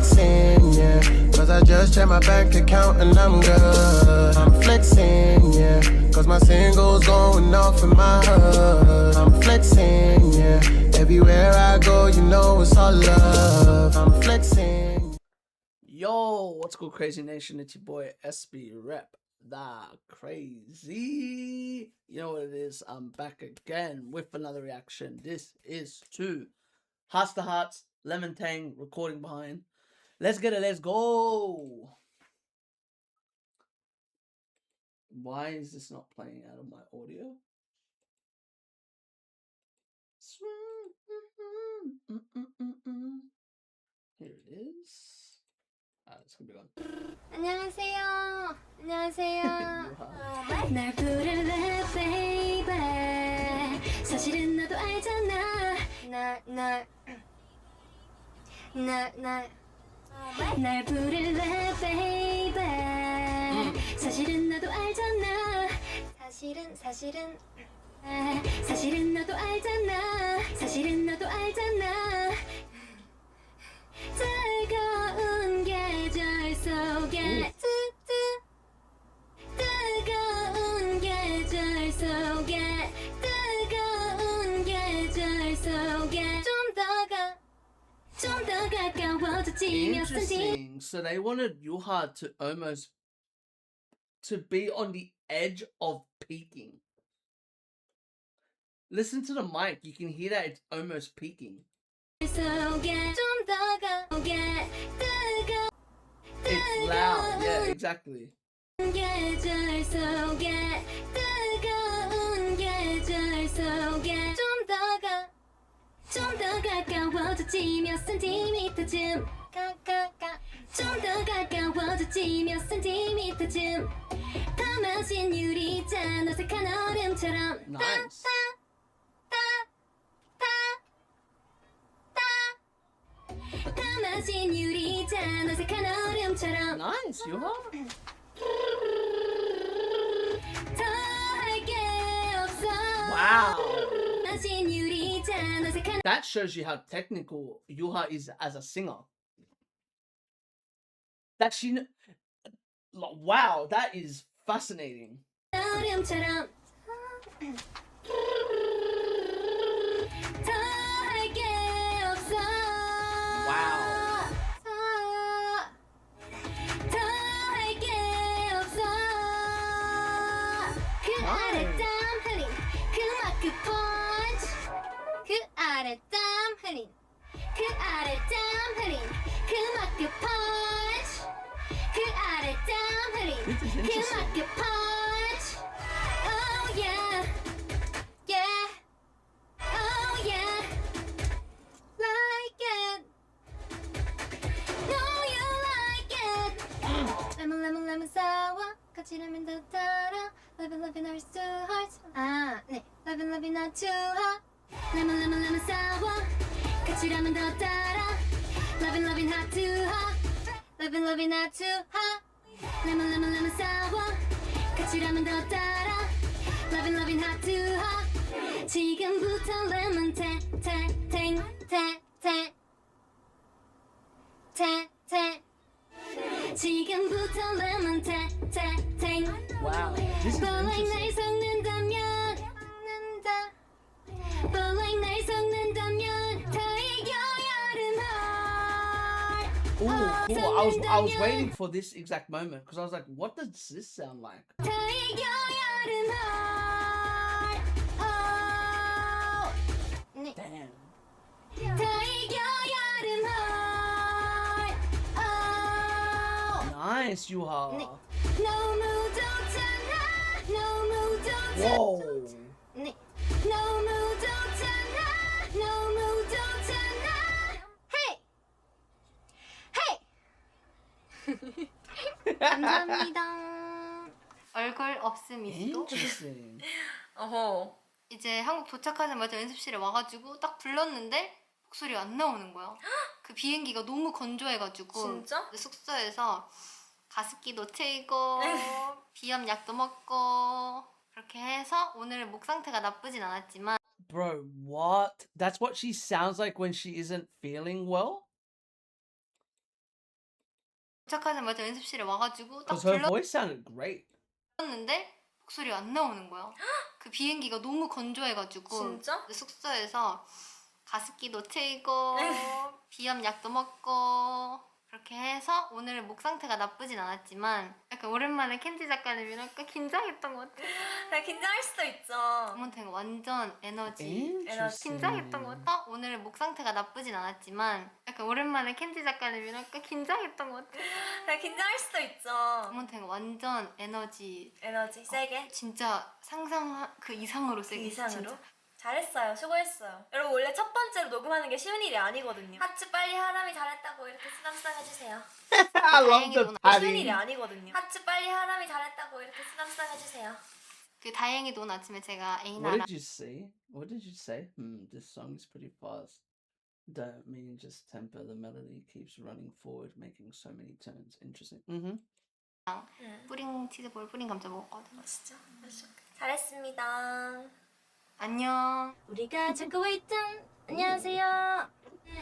flexing, yeah. Cause I just checked my bank account and I'm good. I'm flexing, yeah. Cause my singles going off in my hood. I'm flexing, yeah. Everywhere I go, you know it's all love. I'm flexing. Yo, what's good, Crazy Nation? It's your boy Espy, rep the crazy. You know what it is? I'm back again with another reaction. This is to Hearts2Hearts, Lemon Tang, recording behind. Let's get it, let's go. Why is this not playing out of my audio? Here it is. It's gonna be on. 안녕하세요. 안녕하세요. 유하. 날 부를래, baby. 사실은 나도 알잖아. 날 부를래, baby. 사실은 나도 알잖아. 사실은 나도 알잖아. 사실은 나도 알잖아. 뜨거운 계절 속에 뜨거운 계절 속에 뜨거운 계절 속에 좀 더 가까워졌지 몇 센치. Interesting. So they wanted Yuha to almost to be on the edge of peaking. Listen to the mic. You can hear that it's almost peaking. It's loud. Yeah, exactly. 계절 속에 뜨거운 계절 속에 좀 더 가까워졌지 몇 센티미터쯤 좀 더 가까워졌지 몇 센티미터쯤 더 마신 유리잔 어색한 얼음처럼 Nice. 더 마신 유리잔 어색한 얼음처럼 Nice, Yuha. 더 할 게 없어 Wow. 마신 유리잔 어색한 That shows you how technical Yuha is as a singer. That she, wow, that is fascinating. 얼음처럼 더 할 게 없어 Wow. 더 할 게 없어 그 아래 땀 흘린 그 마크 펀치 그 아래 땀 흘린 그 아래 땀 흘린 그 마크 펀치 그 아래 땀 흘린 This is 그 interesting. 마크 펀치 Oh yeah yeah Oh yeah like it know you like it 레몬 sour 같이 라면 더 달아 Loving Hearts2Hearts 네 Loving Hearts2Hearts 레몬 sour 같이 라면 더 달아 Loving Hearts2Hearts Loving Hearts2Hearts 레몬 sour 같이 라면 더 달아 Loving Hearts2Hearts 지금부터 레몬 지금부터 레몬 Wow. This is But like 날 interesting. 속는다면 But like 날 속는다면 더 이겨 여름 Ooh, cool. I was waiting for this exact moment because I was like, what does this sound like? 더 이겨 여름 네. Damn. 더 이겨 여름 Nice, Yuha. 네. 너무 좋잖아 너무 좋잖아 Whoa. 네. 너무 좋잖아 너무 좋잖아 헤이 감사합니다 얼굴 없음 있어 Interesting. 어허. 이제 한국 도착하자마자 연습실에 와가지고 딱 불렀는데 목소리가 안 나오는 거야. 그 비행기가 너무 건조해가지고 진짜? 숙소에서 가습기도 틀고 비염 약도 먹고 그렇게 해서 오늘 목 상태가 나쁘진 않았지만 Bro, what? That's what she sounds like when she isn't feeling well? 도착하자마자 연습실에 와가지고 딱 Because her voice sounded great. 불렀는데 목소리가 안 나오는 거야. 그 비행기가 너무 건조해가지고 진짜? 숙소에서 가습기도 틀고 비염 약도 먹고 그렇게 해서 오늘 목 상태가 나쁘진 않았지만 약간 오랜만에 캔디 작가님이랑 약간 긴장했던 것 같아. 나 긴장할 수도 있죠. 아무튼 완전 에너지 Interesting. 긴장했던 것 같아. 오늘 목 상태가 나쁘진 않았지만 약간 오랜만에 캔디 작가님이랑 약간 긴장했던 것 같아. 나 긴장할 수도 있죠. 아무튼 완전 에너지 세게. 진짜 상상 그 이상으로 세게 이상으로? 진짜. 잘했어요. 수고했어요. 여러분 원래 첫 번째로 녹음하는 게 쉬운 일이 아니거든요. 하츠 빨리 하람이 잘했다고 이렇게 쓰담쓰담 해주세요. I love the 쉬운 padding. 일이 아니거든요. 하츠 빨리 하람이 잘했다고 이렇게 쓰담쓰담 해주세요. 그 다행히도 오늘 아침에 제가 What 에이나랑 did you say? What did you say? This song is pretty fast. Don't mean just tempo. The melody keeps running forward, making so many turns. Interesting. 뿌링 치즈볼 뿌링 감자 먹었거든. 진짜? 잘했습니다. 안녕. 우리가 찾고 있던 안녕하세요.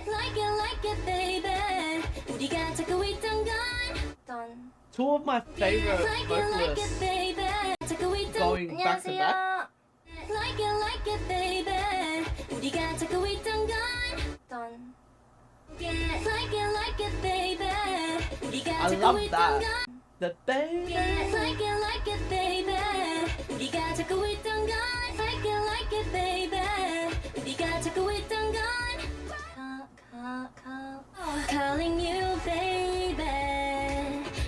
Like it baby. 우리가 찾고 있던 건 Two of my favorite Like it vocalists baby. 찾고 있던 going back to back. Like it baby. 우리가 찾고 있던 건 Like it baby. 우리가 I 찾고 love 있던 that. 건 The baby. Like it baby. 우리가 찾고 있던 건 Like it baby. 우리가 찾고 있던 건 Calling you baby.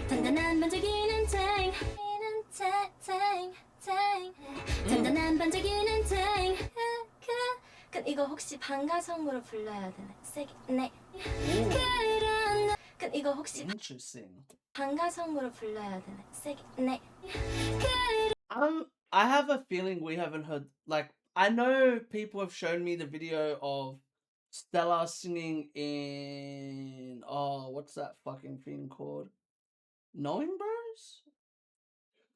단단한 반짝이는 Tang. 단단한 반짝이는 Tang. 그럼 이거 혹시 방가성으로 불러야 되나? 세게 네. 그럼 이거 혹시 Interesting. 방가성으로 불러야 되나? 세게 네. I have a feeling we haven't heard. Like, I know people have shown me the video of Stella singing in what's that fucking thing called? Knowing Bros?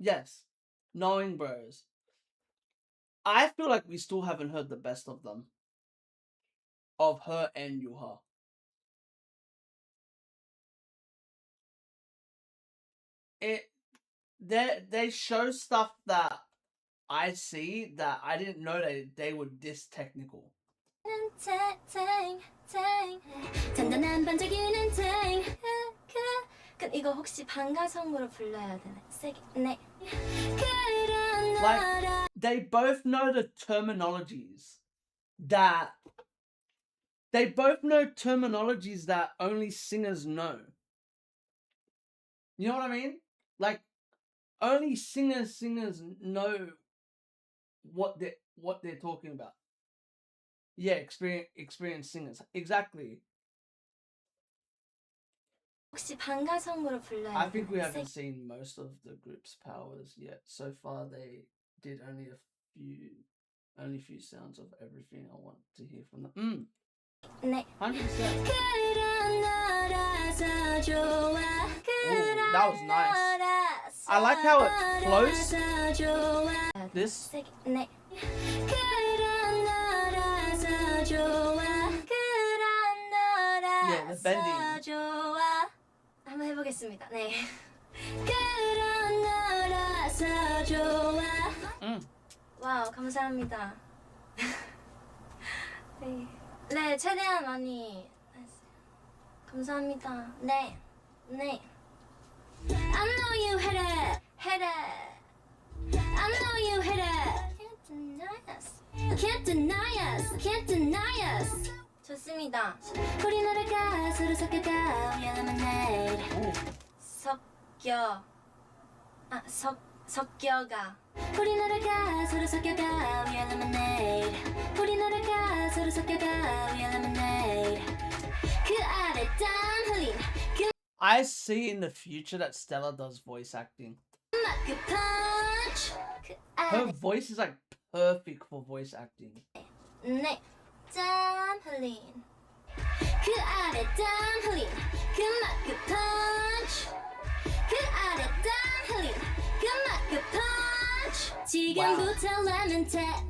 Yes, Knowing Bros. I feel like we still haven't heard the best of them. Of her and Yuha. They show stuff that I see that I didn't know they were this technical. 단단한 반짝이는 Tang. 그럼 이거 혹시 방가성으로 불러야 되나? 세게 네. Like, they both know the terminologies that only singers know. You know what I mean? Like, only singers know what they're talking about. Yeah, experienced singers. Exactly. 혹시 방가성으로 불러야 I think we 되나? haven't seen most of the group's powers yet. So far, they did only a few sounds of everything I want to hear from them. 네. 100%. 그런 너라서 좋아. Ooh, that was nice. I like how it flows. This. 세게 네. 그런 너라서 좋아. 그런 Yeah, the bending. 너라서 좋아. 한번 해보겠습니다. 네. 그런 너라서 좋아. 와우, 감사합니다. 네. 네, 최대한 많이 했어요. 감사합니다. 네. 네. I know you hit it. Hit it. I know you hit it. Can't deny us. Can't deny us. Can't deny us. 좋습니다. 우리나라가 서로 섞여가 We are lemonade. 섞여가. 우리나라가 서로 섞여가 We are lemonade. 우리나라가 서로 섞여가 We are lemonade. 그 아래 땀 흘린 그 I see in the future that Stella does voice acting. 음악 그 punch. 그 Her 아래 voice is like perfect for voice acting. 네. 땀 흘린 그 아래 땀 흘린 그 음악 그 punch. 그 아래 땀 흘린 그 음악 그 punch. 지금부터 lemon tang.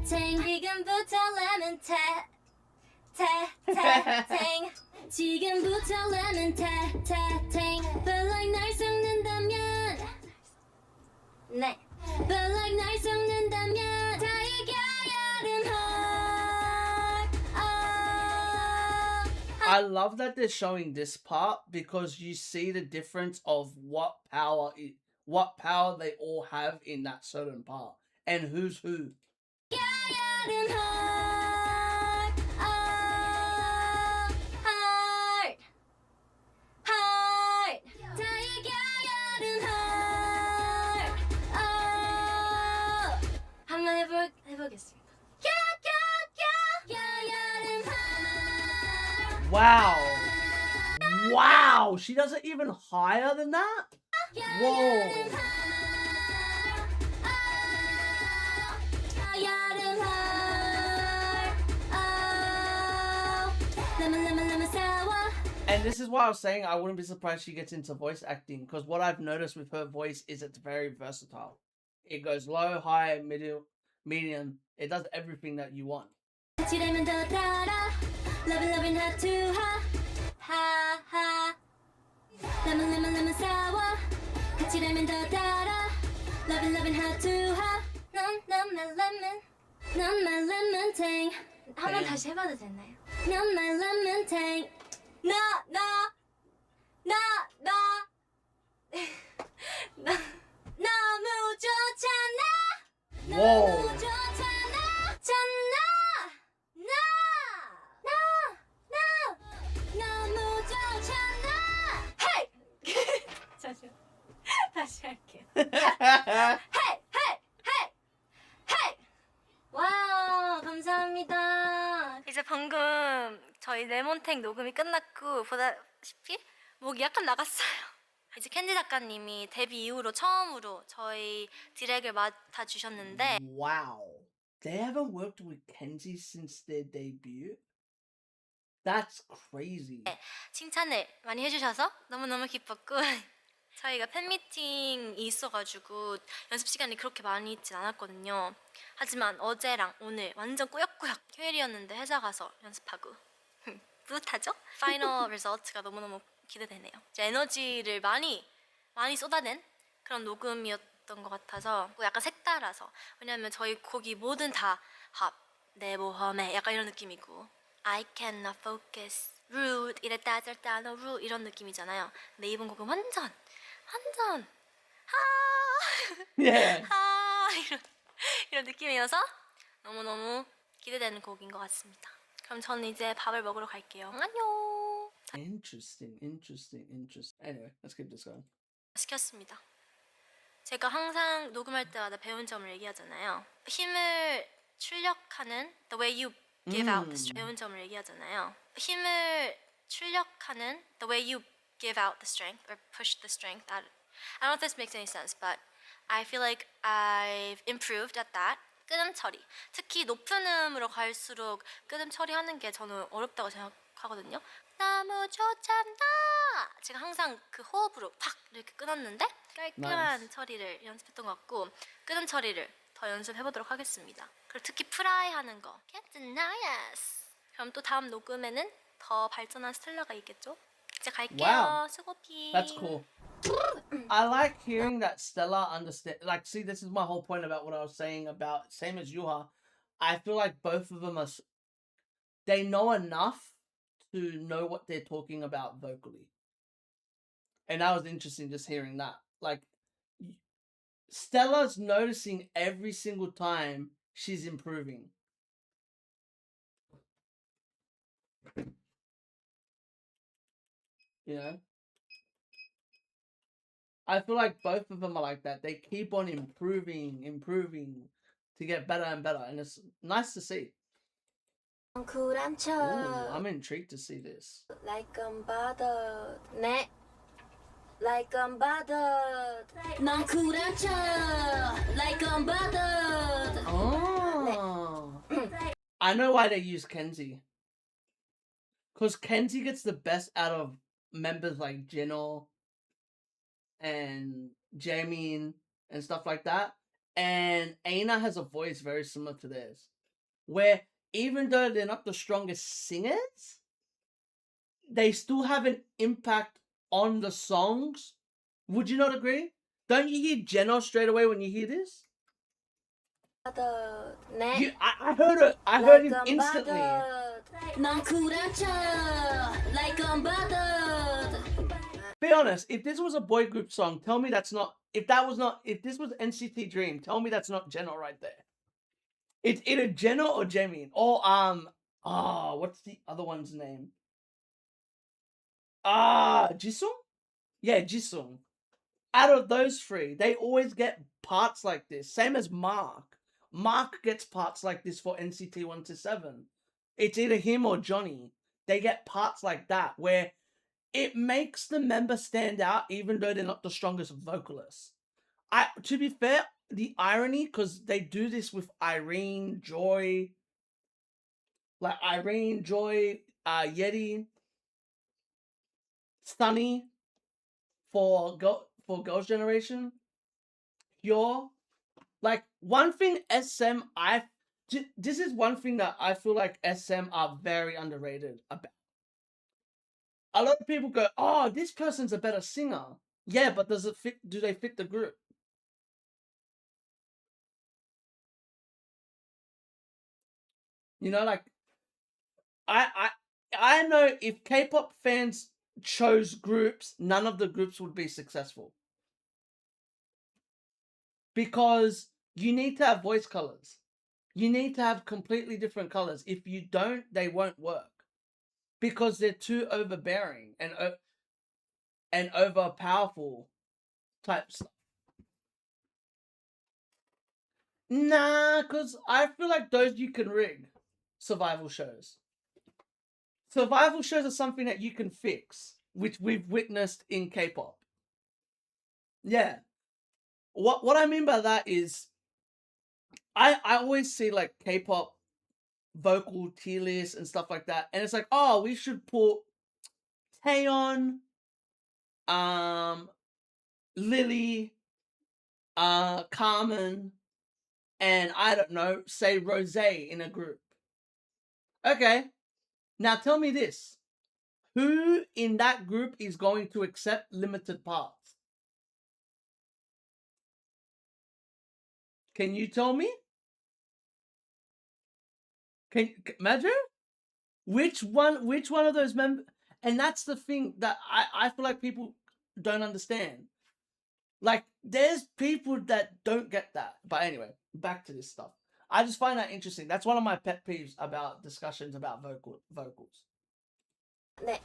지금부터 lemon tang. 지금부터 lemon tang But like 날 섞는다면 네 But like 날 섞는다면 다 이겨야 heart I love that they're showing this part because you see the difference of what power they all have in that certain part and who's who. heart heart 다 이겨야 heart 한번 해보겠습니다. Wow. Wow, she does it even higher than that? Whoa. And this is why I was saying I wouldn't be surprised she gets into voice acting because what I've noticed with her voice is it's very versatile. It goes low, high, medium. It does everything that you want. Lovin' 하츠투하 lemon sour 같이 라면 더 달아 Lovin' 하츠투하 넌 my lemon tang 한번 다시 해봐도 되나요? 넌 my lemon tang 너 너무 좋잖아 Whoa. 너무 좋잖아 너무 좋잖아 헤이 잠시만 다시 할게요 헤이 와우 감사합니다. 이제 방금 저희 레몬탱 녹음이 끝났고 보다시피 목이 약간 나갔어요. 이제 캔디 작가님이 데뷔 이후로 처음으로 저희 디렉을 맡아주셨는데 Wow. They haven't worked with Kenzie since their debut? That's crazy. 칭찬을 많이 해주셔서 너무너무 기뻤고 저희가 팬미팅이 있어가지고 연습 시간이 그렇게 많이 있진 않았거든요. 하지만 어제랑 오늘 완전 꾸역꾸역 휴일이었는데 회사 가서 연습하고 뿌듯하죠? 파이널 리저트가 너무너무 기대되네요. 이제 에너지를 많이 쏟아낸 그런 녹음이었던 것 같아서 약간 색달라서 왜냐면 저희 곡이 뭐든 다 합, 내 모험에 약간 이런 느낌이고 I cannot focus, rude 이랬다 저랬다 no rude 이런 느낌이잖아요. 근데 이번 곡은 완전 Yeah. 이런 느낌이어서 너무너무 기대되는 곡인 것 같습니다. 그럼 저는 이제 밥을 먹으러 갈게요. 안녕. Interesting. Anyway, let's keep this going. 시켰습니다. 제가 항상 녹음할 때마다 배운 점을 얘기하잖아요. 힘을 출력하는 the way you give out the strength 배운 점을 얘기하잖아요. 힘을 출력하는 the way you give out the strength or push the strength out. I don't know if this makes any sense, but I feel like I've improved at that. 끄듬 처리. 특히 높은 음으로 갈수록 끄듬 처리하는 게 저는 어렵다고 생각하거든요. 너무 좋잖아. 제가 항상 그 호흡으로 팍 이렇게 끊었는데 깔끔한 Nice. 처리를 연습했던 것 같고 끄듬 처리를 더 연습해보도록 하겠습니다. 그리고 특히 프라이 하는 거. Can't deny us. 그럼 또 다음 녹음에는 더 발전한 스텔라가 있겠죠? 이제 갈게요. Wow. 수고피. That's cool. I like hearing that Stella understand. Like, see, this is my whole point about what I was saying about same as Yuha. I feel like both of them are. They know enough to know what they're talking about vocally, and that was interesting just hearing that. Like, Stella's noticing every single time she's improving. You know? I feel like both of them are like that. They keep on improving to get better and better. And it's nice to see. 쿨한 척 Ooh, I'm intrigued to see this. Like I'm bothered 네 Like I'm bothered 넌 쿨한 척 Like I'm bothered Oh. I know why they use Kenzie. Because Kenzie gets the best out of members like Jinno and Jamin and stuff like that. And Aina has a voice very similar to theirs. Where even though they're not the strongest singers, they still have an impact on the songs. Would you not agree? Don't you hear Jenna straight away when you hear this? 네. I heard it. I heard him Like I'm instantly. bothered. 넌 쿨한 척 like I'm bothered. Be honest. If this was a boy group song, tell me that's not. If this was NCT Dream, tell me that's not Jenna right there. It's either Jenna or Jaemin or what's the other one's name? Jisung? Yeah, Jisung. Out of those three, they always get parts like this. Same as Mark. Mark gets parts like this for NCT 127. It's either him or Johnny. They get parts like that where it makes the member stand out even though they're not the strongest vocalists. To be fair, the irony, because they do this with Irene, Joy, Yeti, Sunny for Girls' Generation, Pure. Like, one thing SM, this is one thing that I feel like SM are very underrated about. A lot of people go, oh, this person's a better singer. Yeah, but do they fit the group? You know, like, I know if K-pop fans chose groups, none of the groups would be successful. Because you need to have voice colors. You need to have completely different colors. If you don't, they won't work. Because they're too overbearing and over powerful type stuff. Nah, because I feel like those you can rig. Survival shows. Survival shows are something that you can fix, which we've witnessed in K-pop. Yeah. What I mean by that is, I always see like K-pop vocal tier lists and stuff like that, and it's like, oh, we should put Taeyeon, Lily, Carmen, and I don't know, say Rosé in a group. Okay, now tell me this. Who in that group is going to accept limited parts? Can you tell me? Can imagine? Which one of those members? And that's the thing that I feel like people don't understand. Like, there's people that don't get that. But anyway, back to this stuff. I just find that interesting. That's one of my pet peeves about discussions about vocals. 네.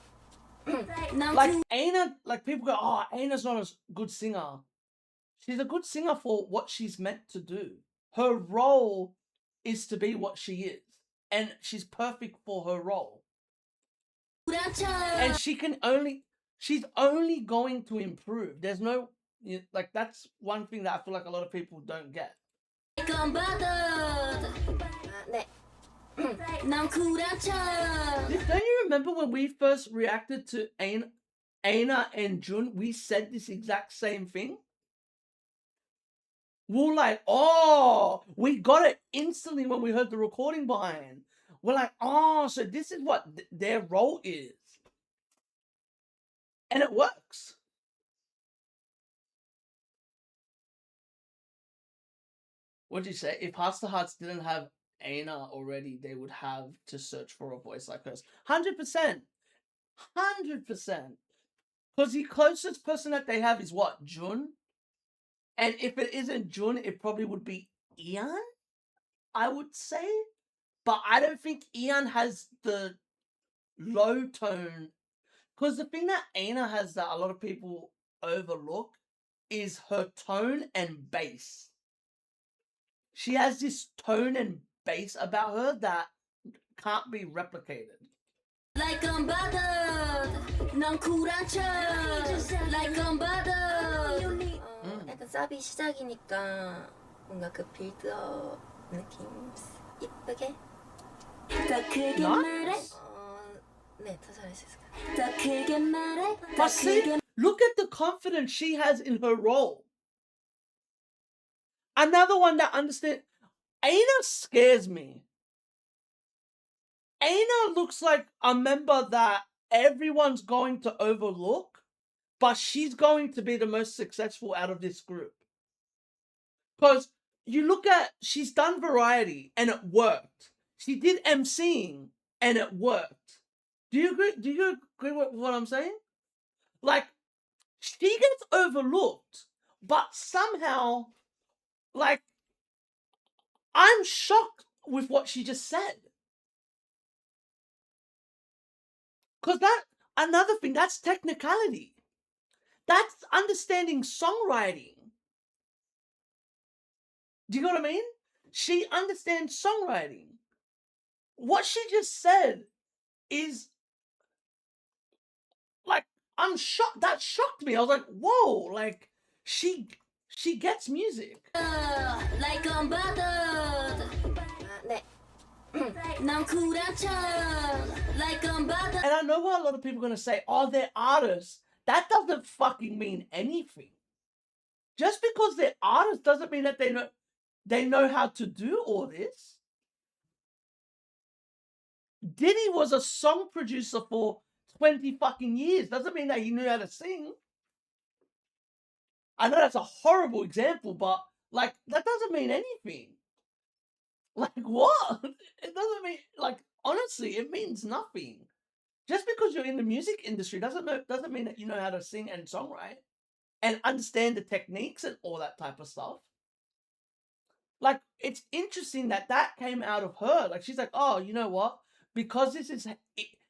Like, Aina, like, people go, oh, Aina's not a good singer. She's a good singer for what she's meant to do. Her role is to be what she is. And she's perfect for her role. And she's only going to improve. There's no, like, that's one thing that I feel like a lot of people don't get. 네. Don't you remember when we first reacted to Aina and Jun? We said this exact same thing. We're like, oh, we got it instantly when we heard the recording behind. We're like, oh, so this is what their role is. And it works. What'd you say? If Hearts2Hearts didn't have Aina already, they would have to search for a voice like hers. 100%. 100%. Because the closest person that they have is what? Jun? And if it isn't Jun, it probably would be Ian, I would say. But I don't think Ian has the low tone. Because the thing that Aina has that a lot of people overlook is her tone and bass. She has this tone and bass about her that can't be replicated. Like I'm bothered. 넌 쿨한 척 like I'm bothered. 약간 사비 시작이니까 뭔가 그 빌드업 느낌 이쁘게. 더 크게 말해. 네, 더 잘할 수 있을 것 같아요. 더 크게 말해. But see, look at the confidence she has in her role. Another one that understands. Aina scares me. Aina looks like a member that everyone's going to overlook, but she's going to be the most successful out of this group. Because you look at, she's done variety and it worked. She did MCing and it worked. Do you agree? Do you agree with what I'm saying? Like, she gets overlooked, but somehow, like, I'm shocked with what she just said. Because that, another thing, that's technicality. That's understanding songwriting. Do you know what I mean? She understands songwriting. What she just said is, like, I'm shocked. That shocked me. I was like, whoa, like, she gets music. Like I'm bothered. 네. 난 쿨한 척. Like I'm bothered. And I know what a lot of people are going to say, oh, they're artists. That doesn't fucking mean anything. Just because they're artists doesn't mean that they know how to do all this. Diddy was a song producer for 20 fucking years. Doesn't mean that he knew how to sing. I know that's a horrible example, but, like, that doesn't mean anything. Like, what? It doesn't mean, like, honestly, it means nothing. Just because you're in the music industry doesn't mean that you know how to sing and songwrite and understand the techniques and all that type of stuff. Like, it's interesting that came out of her. Like, she's like, oh, you know what? Because this is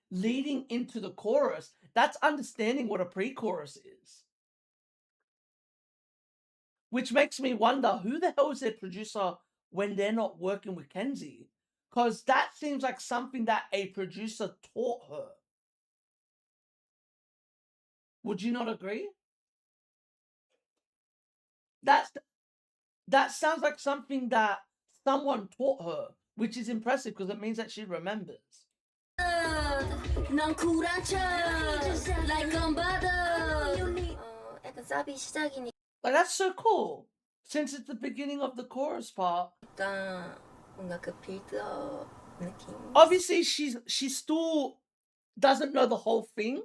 leading into the chorus, that's understanding what a pre-chorus is. Which makes me wonder, who the hell is their producer when they're not working with Kenzie? Because that seems like something that a producer taught her. Would you not agree? That sounds like something that someone taught her, which is impressive because it means that she remembers. 넌 쿨한 척. Like I'm bothered. 약간 사비 시작이니까 Like, that's so cool. Since it's the beginning of the chorus part. 뭔가 그 빌드업 느낌. Obviously, she still doesn't know the whole thing,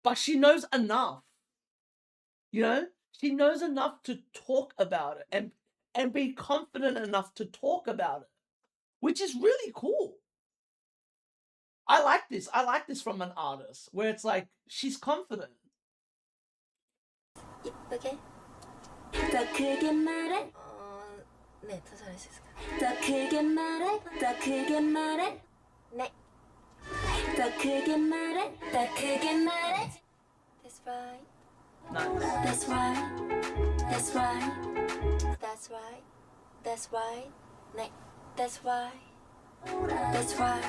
but she knows enough. You know? She knows enough to talk about it and be confident enough to talk about it, which is really cool. I like this. I like this from an artist, where it's like, she's confident. 이쁘게. 더 크게 말해. 네, 더 잘할 수 있을까요? 더 크게 말해. 더 크게 말해. 네. 더 크게 말해. 더 크게 말해. That's right. Nice. That's right. That's right. That's right. That's right. 네. That's right. That's right.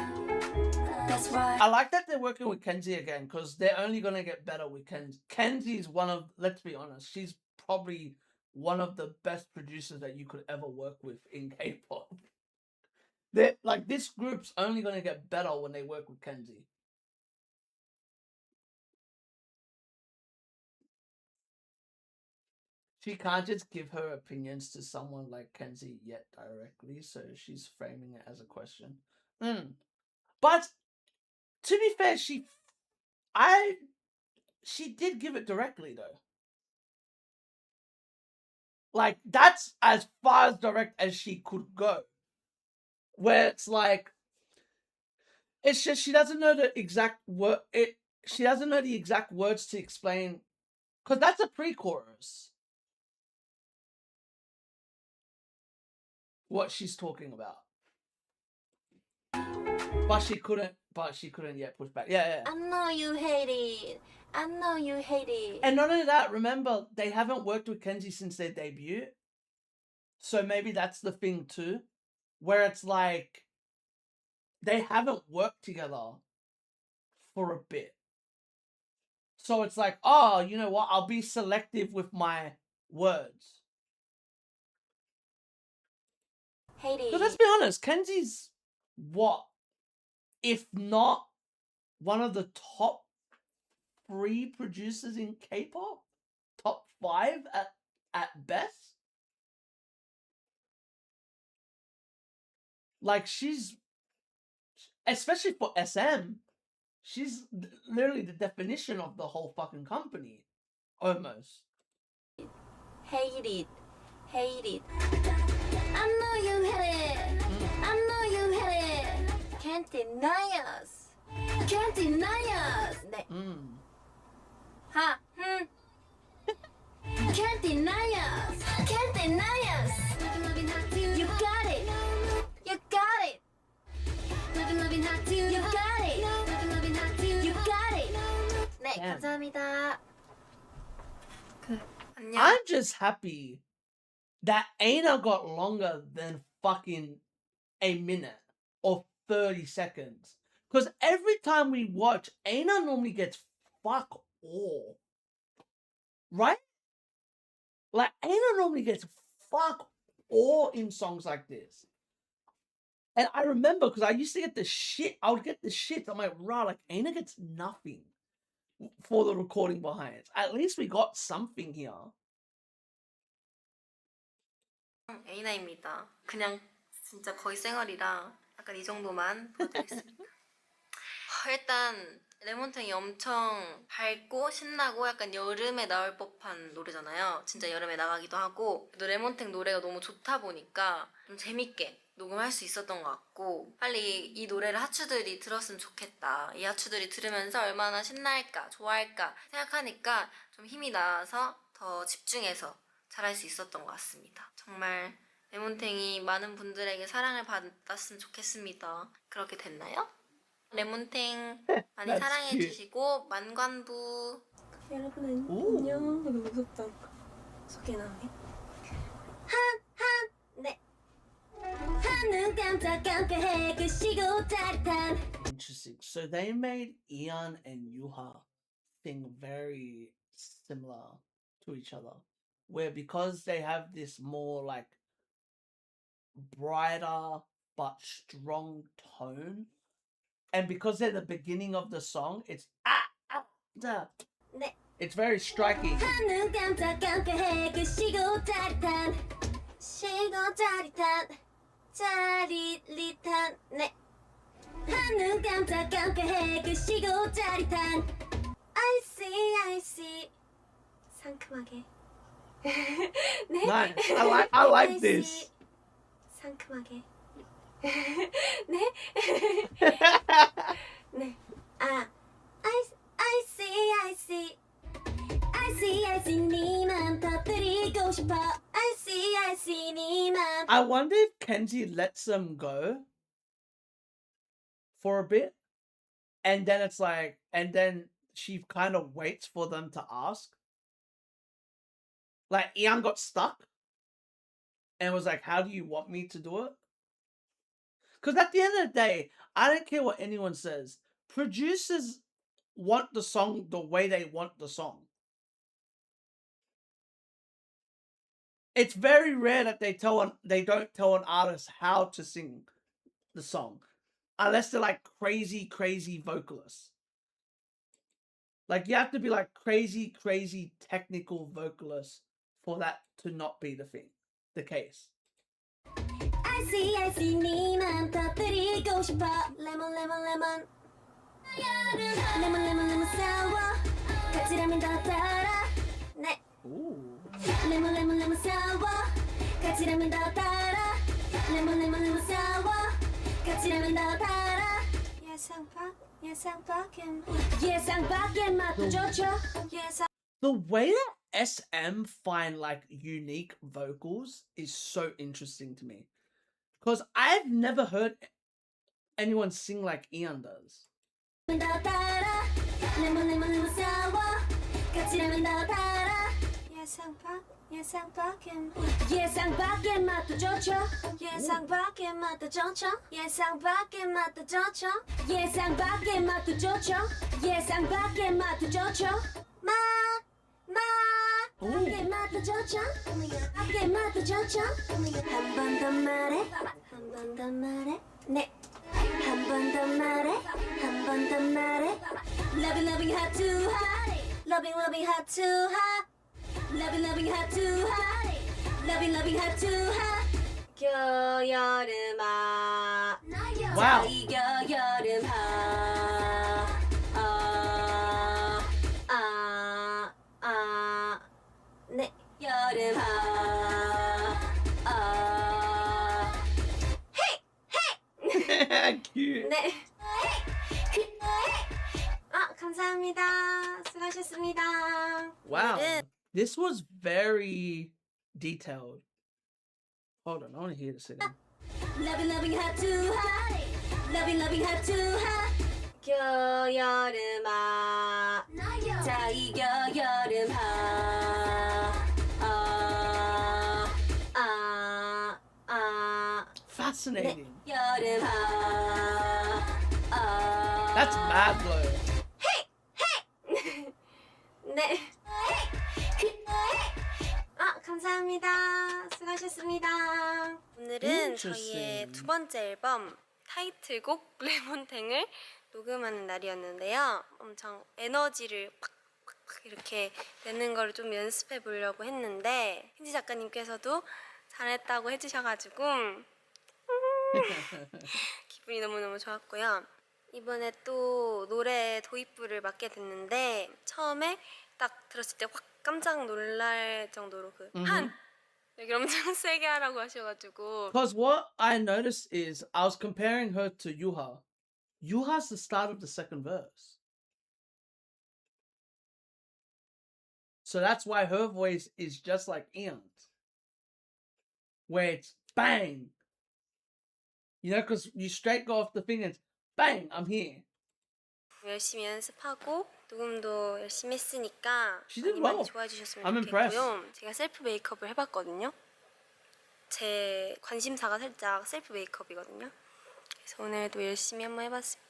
That's right. I like that they're working with Kenzie again, because they're only going to get better with Kenzie. Kenzie's one of, let's be honest, she's probably one of the best producers that you could ever work with in K-pop. Like, this group's only going to get better when they work with Kenzie. She can't just give her opinions to someone like Kenzie yet directly, so she's framing it as a question. But to be fair, she did give it directly though. Like, that's as far as direct as she could go. Where it's like, it's just she doesn't know the exact word. She doesn't know the exact words to explain, because that's a pre-chorus. What she's talking about. But she couldn't yet push back. Yeah. I know you hate it. I know you hate it. And not only that, remember, they haven't worked with Kenzie since their debut. So maybe that's the thing too. Where it's like, they haven't worked together for a bit. So it's like, oh, you know what? I'll be selective with my words. Hate it. But let's be honest, Kenzie's what? If not one of the top 3 producers in K-pop? Top 5 at best? Like, she's, especially for SM, She's literally the definition of the whole fucking company. Almost. Hate it. Hate it. I know you hate it. I know you hate it. Can't deny us. Can't deny us. 네. 하. Can't deny us. Can't deny us. You got it. You got it. You got it. You got it. 네, Damn. 감사합니다. 안녕. I'm just happy that Aina got longer than fucking a minute or 30 seconds. Because every time we watch, Aina normally gets fuck all. Right? Like, Aina normally gets fuck all in songs like this. And I remember because I used to get the shit. I would get the shit. I'm like, rah, like, Aina gets nothing for the recording behind it. At least we got something here. 에이나입니다. 그냥 진짜 거의 쌩얼이라 약간 이 정도만 보여드리겠습니다. 일단 레몬탱이 엄청 밝고 신나고 약간 여름에 나올 법한 노래잖아요. 진짜 여름에 나가기도 하고 또 레몬탱 노래가 너무 좋다 보니까 좀 재밌게 녹음할 수 있었던 것 같고 빨리 이 노래를 하추들이 들었으면 좋겠다. 이 하추들이 들으면서 얼마나 신날까 좋아할까 생각하니까 좀 힘이 나서 더 집중해서 잘할 수 있었던 것 같습니다. 정말 레몬탱이 많은 분들에게 사랑을 받았으면 좋겠습니다. 그렇게 됐나요? 레몬탱 많이 That's 사랑해 cute. 주시고 만관부. 여러분 오. 안녕. 너무 무섭다. 소개 나오네. 네. 한눈 깜짝깜짝해 그 시고 짜릿한. Interesting. So they made Ian and Yuha sing very similar to each other. Where because they have this more like brighter but strong tone. And because they're the beginning of the song, it's 네. it's very striking. 한눈 깜짝깜짝해 그 시고 짜릿한. 시고 짜릿한. 짜릿한. 네. 한눈 깜짝깜짝해 그 시고 짜릿한. I see. 상큼하게. 네. Nice. I like this. 상큼하게. 네. 네. 아, I see. 니만 터뜨리고 싶어. I see, 니만. I wonder if Kenji lets them go for a bit, and then it's like, and then she kind of waits for them to ask. Like Ian got stuck and was like, "How do you want me to do it?" Because at the end of the day, I don't care what anyone says. Producers want the song the way they want the song. It's very rare that they don't tell an artist how to sing the song, unless they're like crazy vocalists. Like you have to be like crazy technical vocalists for that to not be the case. I see, 니만 터뜨리고 싶어. 레몬. 레몬 싸워. 같이라면 더 달아. 네. Ooh. 레몬 싸워. 같이라면 더 달아. 레몬 싸워. 같이라면 더 달아. 예상 밖의 맛도 좋죠. The way that SM find like unique vocals is so interesting to me. Because I've never heard anyone sing like Ian does. 더 달아. 레몬 싸워. 같이라면 더 달아. 예상 밖의 맛도 좋죠. 예상 밖의 맛도 좋죠. 예상 밖의 맛도 좋죠. 예상 밖의 맛도 좋죠. 예상 밖의 맛도 좋죠. 밖의 맛도 좋죠. 밖의 맛도 좋죠. 한 번 더 말해. 네. 한 번 더 말해. Loving Hearts2Hearts. Loving Hearts2Hearts. Loving Hearts2Hearts. Loving Hearts2Hearts. 여름아. Wow. 여름아. 감사합니다. 수고하셨습니다. Wow, 오늘은 this was very detailed. Hold on, I want to hear this again. Loving heart to heart. Loving heart to heart. 겨여름아 자 이겨 여름아 Fascinating. 여름아 That's mad blow. 네. 감사합니다. 수고하셨습니다. 오늘은 저희의 Interesting. 두 번째 앨범 타이틀곡 레몬탱을 녹음하는 날이었는데요. 엄청 에너지를 팍팍팍 이렇게 내는 걸 좀 연습해 보려고 했는데 힌지 작가님께서도 잘했다고 해주셔가지고 기분이 너무너무 좋았고요. 이번에 또 노래 도입부를 맡게 됐는데 처음에 딱 들었을 때 확 깜짝 놀랄 정도로 그 한! 여기 엄청 세게 하라고 하셔가지고 Because what I noticed is I was comparing her to Yuha. Yuha's the start of the second verse. So that's why her voice is just like Ian's. Where it's bang. You know, because you straight go off the thing and it's bang, I'm here. 열심히 연습하고 녹음도 열심히 했으니까 She did 많이 well. 좋아해 주셨으면 I'm 좋겠고요. 제가 셀프 메이크업을 해봤거든요. 제 관심사가 살짝 셀프 메이크업이거든요. 그래서 오늘도 열심히 한번 해봤습니다.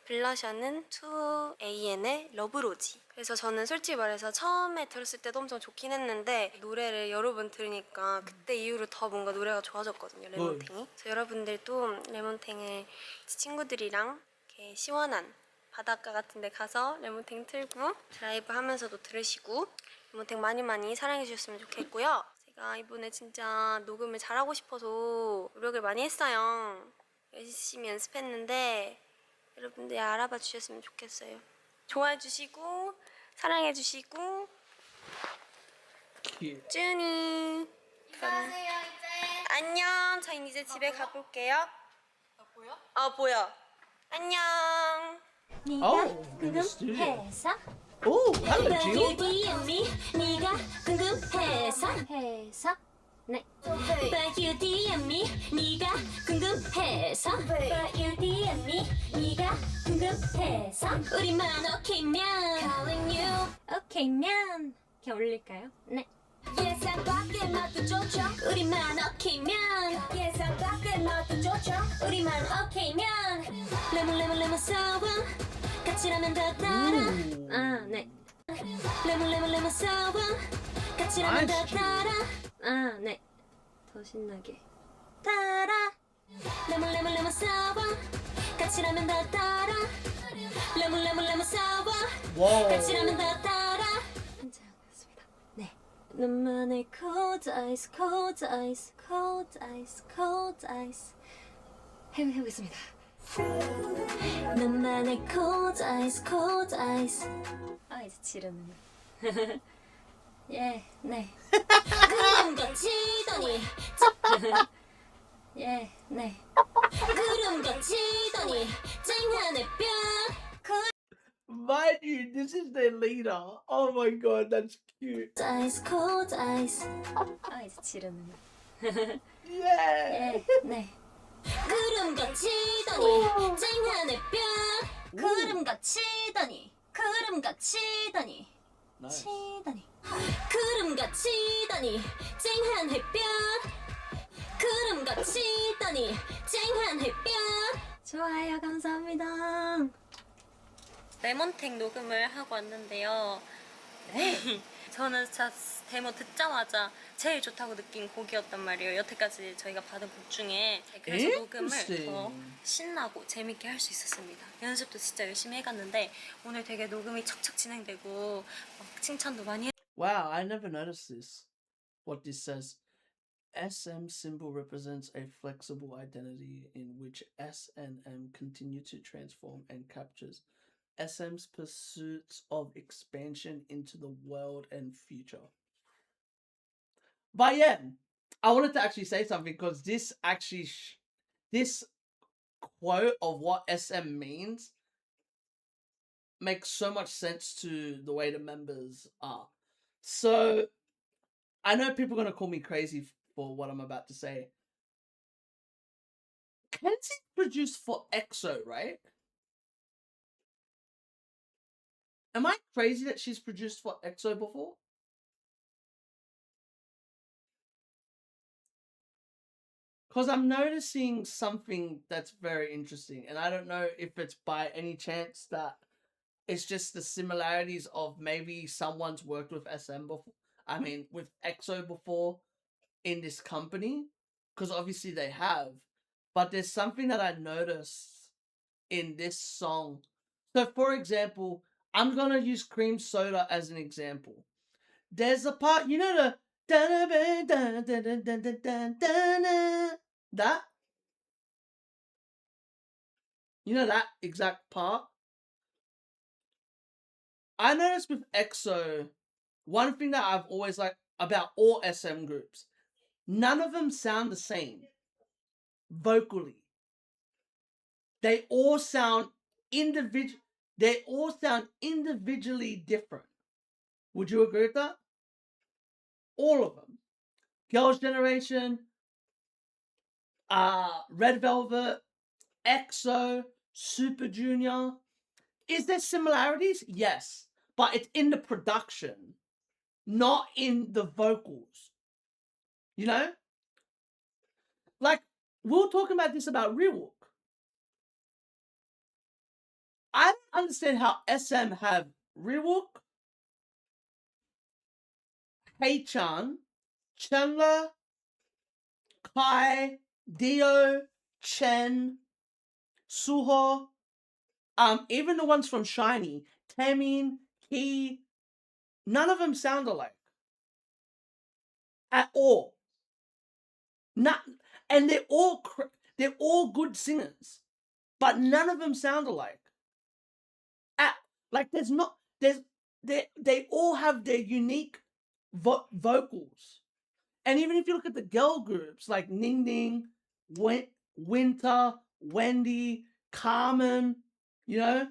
블러셔는 2AN의 러브로지. 그래서 저는 솔직히 말해서 처음에 들었을 때도 엄청 좋긴 했는데 노래를 여러 번 들으니까 그때 이후로 더 뭔가 노래가 좋아졌거든요. 레몬탱이. 그래서 여러분들도 레몬탱을 친구들이랑 이렇게 시원한 바닷가 같은 데 가서 레몬탱 틀고 드라이브 하면서도 들으시고 레몬탱 많이 사랑해 주셨으면 좋겠고요. 제가 이번에 진짜 녹음을 잘하고 싶어서 노력을 많이 했어요. 열심히 연습했는데 여러분들이 알아봐 주셨으면 좋겠어요. 좋아해 주시고 사랑해 주시고 Cute. 쭈니 인사하세요 이제. 안녕. 저희 이제 집에 가볼게요. 보여? 보여. 안녕. Oh, in the studio. 궁금해서 Oh, hello, Jill. Beauty and me 네가 궁금해서 네 Beauty and me 네가 궁금해서 Beauty and me 네가 궁금해서 우리만 오케이면 Calling you 오케이면 이렇게 올릴까요? 네 예상 밖의 맛도 좋죠 우리만 오케이면 예상 밖의 맛도 좋죠 우리만 오케이면 레몬 소금 같이 라면 더 따라 네 레몬 소금 같이 라면 더 따라 네 더 신나게 따라 레몬 소금 같이 라면 더 따라 레몬 소금 Whoa. 같이 라면 더 따라 괜찮았습니다. 네 너만의 cold eyes cold eyes cold eyes cold eyes 해보겠습니다. 너만의 cold eyes cold eyes 이제 지르는 예, 네 구름 거치더니 예, 네 구름 거치더니 쨍한 햇볕 Mind you, this is their leader. Oh my god, that's cute. cold eyes 이제 지르는 Yeah. 예, 네 구름 거치더니 쨍한 햇볕 구름 거치더니 Nice. 치더니 구름 거치더니 쨍한 햇볕 구름 거치더니 쨍한 햇볕 좋아요 감사합니다 레몬탱 녹음을 하고 왔는데요. 네. 저는 진짜 데모 듣자마자 제일 좋다고 느낀 곡이었단 말이에요. 여태까지 저희가 받은 곡 중에. 그래서 녹음을 더 Interesting. 신나고 재밌게 할 수 있었습니다. 연습도 진짜 열심히 해갔는데 오늘 되게 녹음이 척척 진행되고 막 칭찬도 많이 Wow, I never noticed this. What this says. SM symbol represents a flexible identity in which S and M continue to transform and captures SM's pursuits of expansion into the world and future. But yeah, I wanted to actually say something because this actually, this quote of what SM means makes so much sense to the way the members are. So I know people are gonna call me crazy for what I'm about to say. Kenzie produced for EXO, right? Am I crazy that she's produced for EXO before? Because I'm noticing something that's very interesting, and I don't know if it's by any chance that it's just the similarities of maybe someone's worked with SM before. I mean, with EXO before in this company, because obviously they have. But there's something that I noticed in this song. So, for example, I'm gonna use Cream Soda as an example. There's a part, you know the that? You know that exact part? I noticed with EXO, one thing that I've always liked about all SM groups, none of them sound the same vocally. They all sound individually different. Would you agree with that? All of them. Girls' Generation, Red Velvet, EXO, Super Junior. Is there similarities? Yes. But it's in the production, not in the vocals. You know? Like, we were talking about this about Rewalk. I don't understand how SM have Rewalk, Hei-chan, Chandler, Kai, Dio, Chen, Suho, even the ones from SHINee, Taemin, Key, none of them sound alike. At all. Not, and they're all good singers, but none of them sound alike. Like they all have their unique vocals. And even if you look at the girl groups like Ning Ning, Winter, Wendy, Carmen, you know,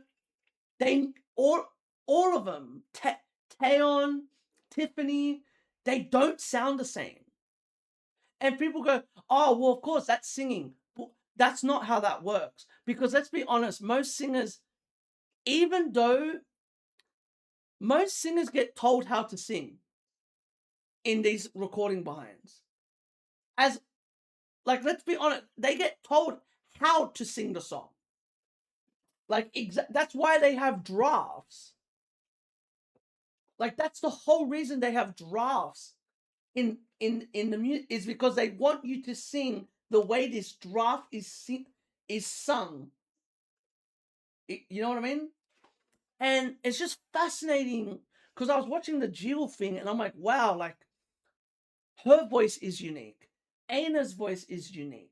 they all of them, Taeyeon, Tiffany, they don't sound the same. And people go, oh, well, of course, that's singing. Well, that's not how that works. Because let's be honest, most singers, even though most singers get told how to sing in these recording behinds. Let's be honest, they get told how to sing the song. That's why they have drafts. Like, that's the whole reason they have drafts in the music, is because they want you to sing the way this draft is sung. You know what I mean? And it's just fascinating because I was watching the Jill thing and I'm like, wow, like her voice is unique. Aina's voice is unique.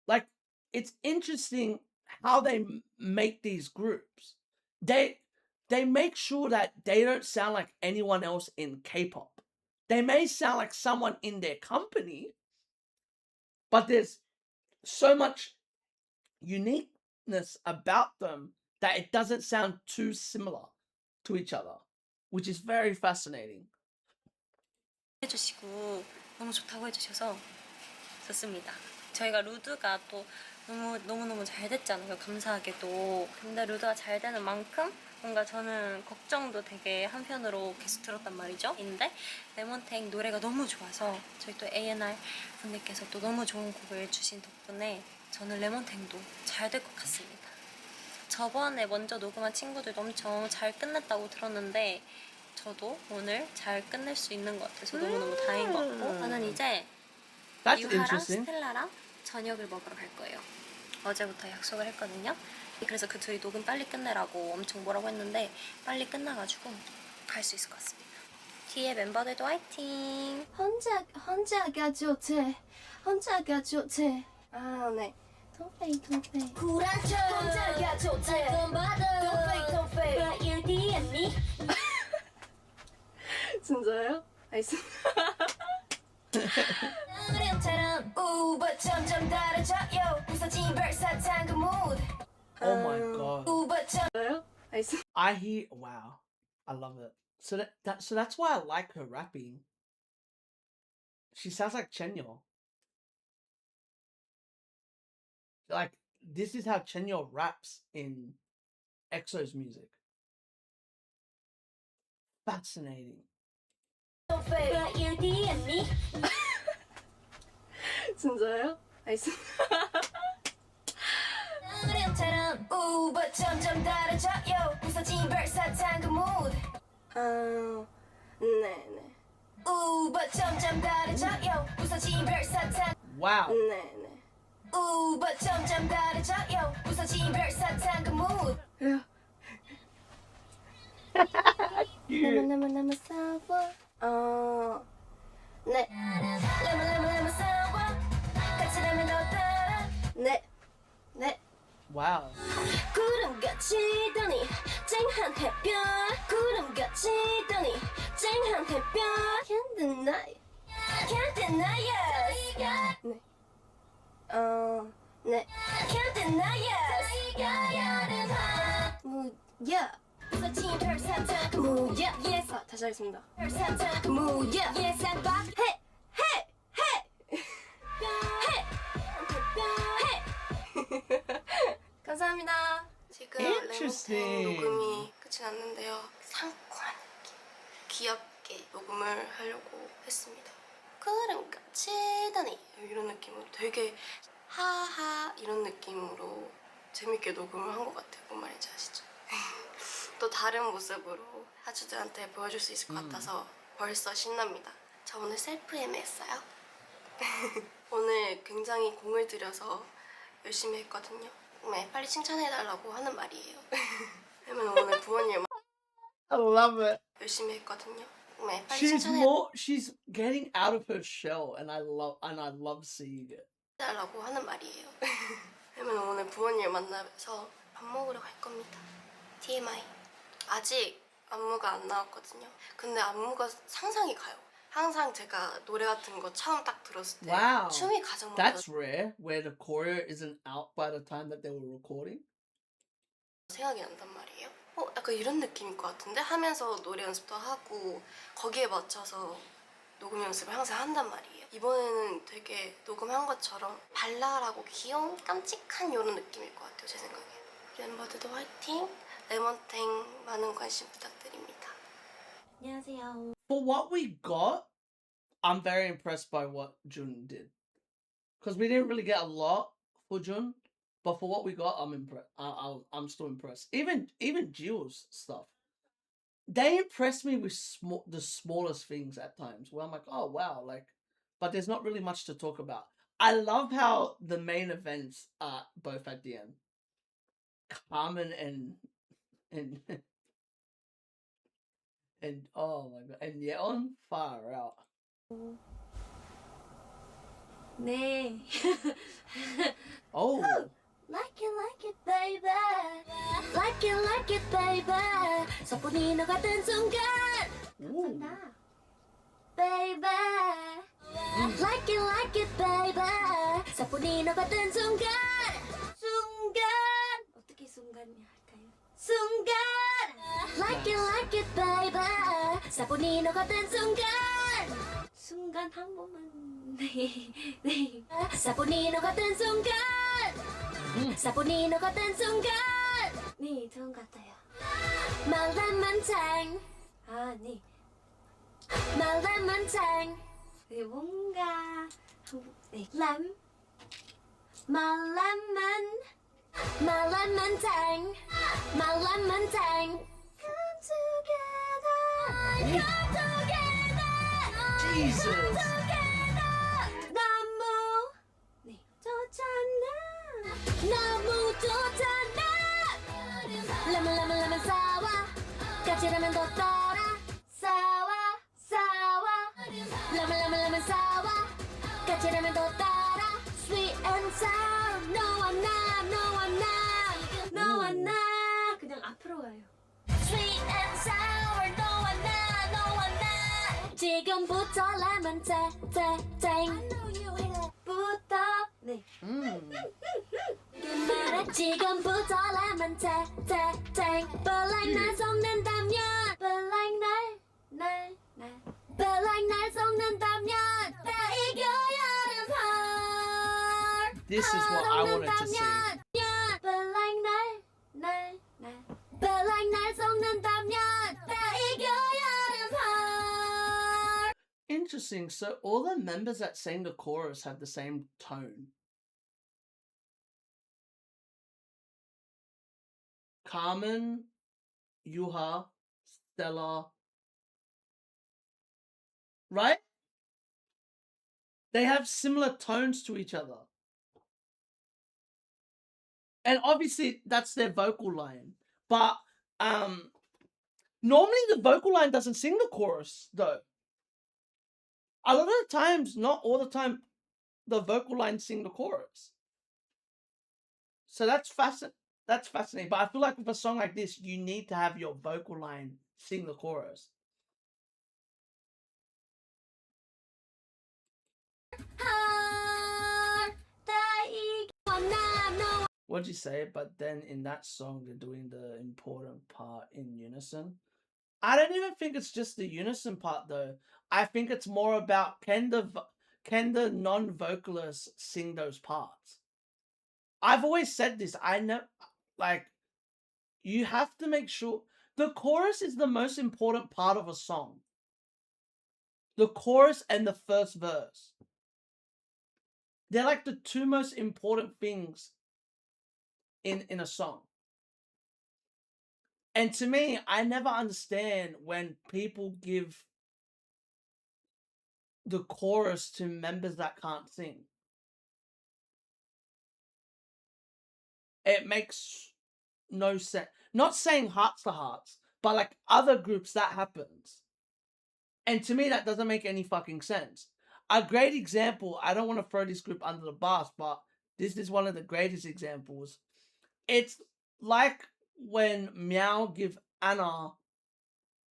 Like, it's interesting how they make these groups. They make sure that they don't sound like anyone else in K-pop. They may sound like someone in their company, but there's so much uniqueness about them that it doesn't sound too similar to each other, which is very fascinating. 해주시고 너무 좋다고 해주셔서 좋습니다. 저희가 루드가 또 너무너무 잘 됐잖아요. 감사하게도. 근데 루드가 잘 되는 만큼 뭔가 저는 걱정도 되게 한편으로 계속 들었단 말이죠. 근데 레몬탱 노래가 너무 좋아서 저희 또 A&R 분들께서 또 너무 좋은 곡을 주신 덕분에 저는 레몬탱도 잘 될 것 같습니다. 저번에 먼저 녹음한 친구들도 엄청 잘 끝냈다고 들었는데 저도 오늘 잘 끝낼 수 있는 것 같아서 너무너무 다행인 것 같고 저는 이제 유하랑 스텔라랑 저녁을 먹으러 갈 거예요. 어제부터 약속을 했거든요. 그래서 그 둘이 녹음 빨리 끝내라고 엄청 뭐라고 했는데 빨리 끝나가지고 갈 수 있을 것 같습니다. 뒤에 멤버들도 화이팅! 혼자가 좋대. 아, 네. 토페이. 쿨한 척 혼자가 좋대. 토페이. But you're the enemy. 진짜요? 알겠습니다. Oh my I hear. Wow, I love it. So so that's why I like her rapping. She sounds like Chenyo. Like this is how Chenyo raps in EXO's music. Fascinating. 진짜요? 알겠습니다. 네네. Wow. 네네. Cute. 레몬 사워. 네. 레몬 사워. 같이 라면 더 따라. 네. 네. Wow. 구름같이 떠니 쨍한 햇볕 구름같이 떠니 쨍한 햇볕 Can't deny Can't deny us 네. 네. Can't deny us 무야 무야 예사 다시 하겠습니다 무야 예사 헤 헤 헤 감사합니다. 지금 Interesting. 레몬탱 녹음이 끝이 났는데요. 상큼한 느낌, 귀엽게 녹음을 하려고 했습니다. 구름같이 다니 이런 느낌으로 되게 하하 이런 느낌으로 재밌게 녹음을 한 것 같아요. 뭔 말인지 아시죠? 또 다른 모습으로 하츠들한테 보여줄 수 있을 것 같아서 벌써 신납니다. 저 오늘 셀프 예매했어요. 오늘 굉장히 공을 들여서 열심히 했거든요. 네, 빨리 칭찬해달라고 하는 말이에요. 왜냐면 오늘 부모님 I love it. 열심히 했거든요. 네, 빨리 칭찬해달라고 She's getting out of her shell, and I love seeing it. 하는 말이에요. 왜냐면 오늘 부모님 만나서 밥 먹으러 갈 겁니다. TMI. 아직 안무가 안 나왔거든요. 근데 안무가 상상이 가요. 항상 제가 노래 같은 거 처음 딱 들었을 때 Wow. 춤이 가장 먼저 That's rare, where the choreo isn't out by the time that they were recording. 생각이 난단 말이에요. 약간 이런 느낌일 것 같은데 하면서 노래 연습도 하고 거기에 맞춰서 녹음 연습을 항상 한단 말이에요. 이번에는 되게 녹음한 것처럼 발랄하고 귀여운 깜찍한 이런 느낌일 것 같아요. 제 생각에. 멤버들도 화이팅! 레몬탱 많은 관심 부탁드립니다. 안녕하세요. For what we got, I'm very impressed by what Jun did. Because we didn't really get a lot for Jun, but for what we got, I'm impressed. I'm still impressed. Even Jill's stuff, they impress me with the smallest things at times. Where I'm like, oh wow, like, but there's not really much to talk about. I love how the main events are both at the end. Carmen and oh my god, and Yeon far out. 네. Oh, Like it, baby. Like it, baby. 사뿐히 녹아든 순간. ooh. Baby. Like it, baby. 사뿐히 녹아든 순간. 순간. 어떻게 순간이 할까요? 순간. Like it, baby. 사뿐히 녹아든 순간. 순간 한 번만. 네. 사뿐히 녹아든 순간. 사뿐히 녹아든 순간. 네, 좋은 것 같아요. 말랑만창. 네. 말랑만창. 네, 뭔가 네. 말랑만창. 말랑만창. Come together. Come together. Jesus. 너무 네, 좋잖아. 너무 좋잖아. 레몬 사와. 같이 라면 더 따라. 사와. 레몬 사와. 같이 라면 더 따라. Sweet and sour. 너와 나. 그냥 앞으로 가요. Sweet and sour. 너와 나. 지금부터 레몬 땡. 부터 네. 말해 지금부터 lemon tang But like 날 속는다면 But like 날 But like 날 속는다면 다 이겨야 하는 heart This is what I wanted to see. But like 날 But like 날 속는다면 다 이겨야 하는 heart Interesting. So all the members that sang the chorus have the same tone. Carmen, Yuha, Stella. Right? They have similar tones to each other. And obviously that's their vocal line. But normally the vocal line doesn't sing the chorus though. A lot of the times, not all the time, the vocal lines sing the chorus. So that's fascinating. But I feel like with a song like this, you need to have your vocal line sing the chorus. What'd you say? But then in that song, they're doing the important part in unison. I don't even think it's just the unison part though. I think it's more about can the non-vocalists sing those parts. I've always said this. I know, like, you have to make sure the chorus is the most important part of a song. The chorus and the first verse. They're like the two most important things in a song. And to me, I never understand when people give the chorus to members that can't sing. It makes no sense. Not saying Hearts2Hearts, but like other groups that happens. And to me, that doesn't make any fucking sense. A great example, I don't want to throw this group under the bus, but this is one of the greatest examples. It's like when Meow give Anna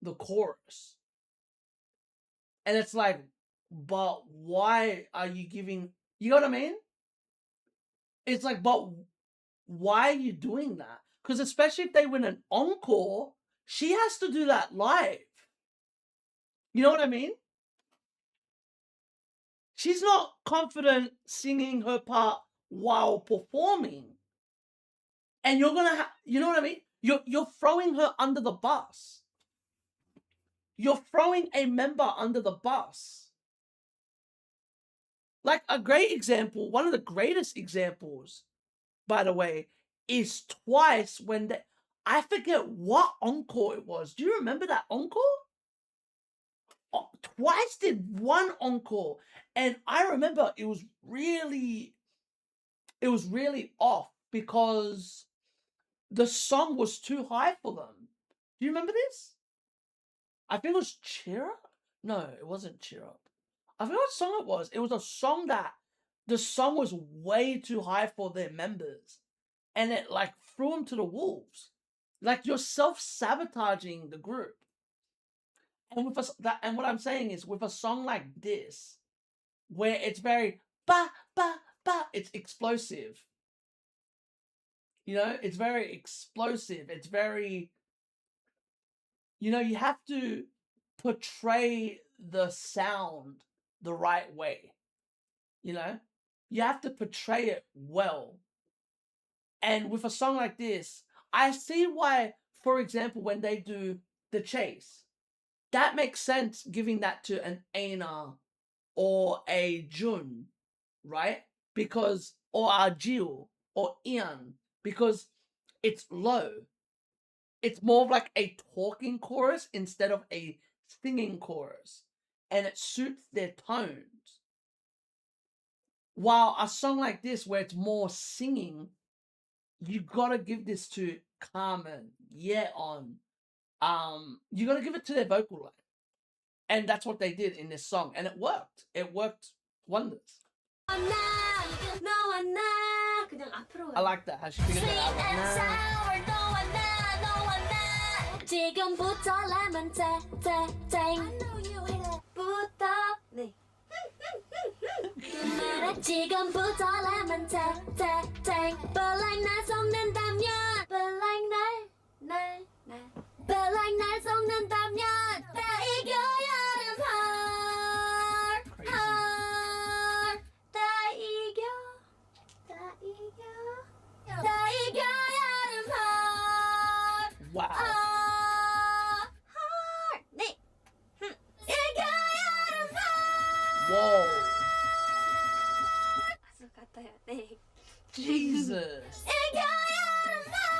the chorus. And it's like, but why are you giving... You know what I mean? It's like, but why are you doing that? Because especially if they win an encore, she has to do that live. You know what I mean? She's not confident singing her part while performing. And you're gonna you know what I mean? You're throwing her under the bus. You're throwing a member under the bus. Like a great example, one of the greatest examples, by the way, is Twice when they... I forget what encore it was. Do you remember that encore? Twice did one encore, and I remember it was really off because the song was too high for them. Do you remember this? I think it was Cheer Up. No, it wasn't Cheer Up. I forgot what song it was. It was a song that the song was way too high for their members, and it like threw them to the wolves. Like you're self-sabotaging the group. And with and what I'm saying is, with a song like this, where it's very ba ba ba, it's explosive. You know, it's very explosive. It's very, you know, you have to portray the sound the right way. You know, you have to portray it well. And with a song like this, I see why, for example, when they do The Chase, that makes sense giving that to an Aina or a Jun, right? Because, or a Jill or Ian, because it's low. It's more of like a talking chorus instead of a singing chorus. And it suits their tones. While a song like this, where it's more singing, you gotta give this to Carmen, Yeon. You gotta give it to their vocal line. And that's what they did in this song. And it worked. It worked wonders. I like that, how she figured that out. 지금부터 lemon tang 부터 네 그 말에 지금부터 lemon tang But like 날 속는다면 But like 날 But like 날 속는다면 다 이겨야 하는 heart 다 이겨야 하는 heart Wow. heart 네 이겨야 하는 heart Whoa. 가수 같아요 네 Jesus. 이겨야 하는 heart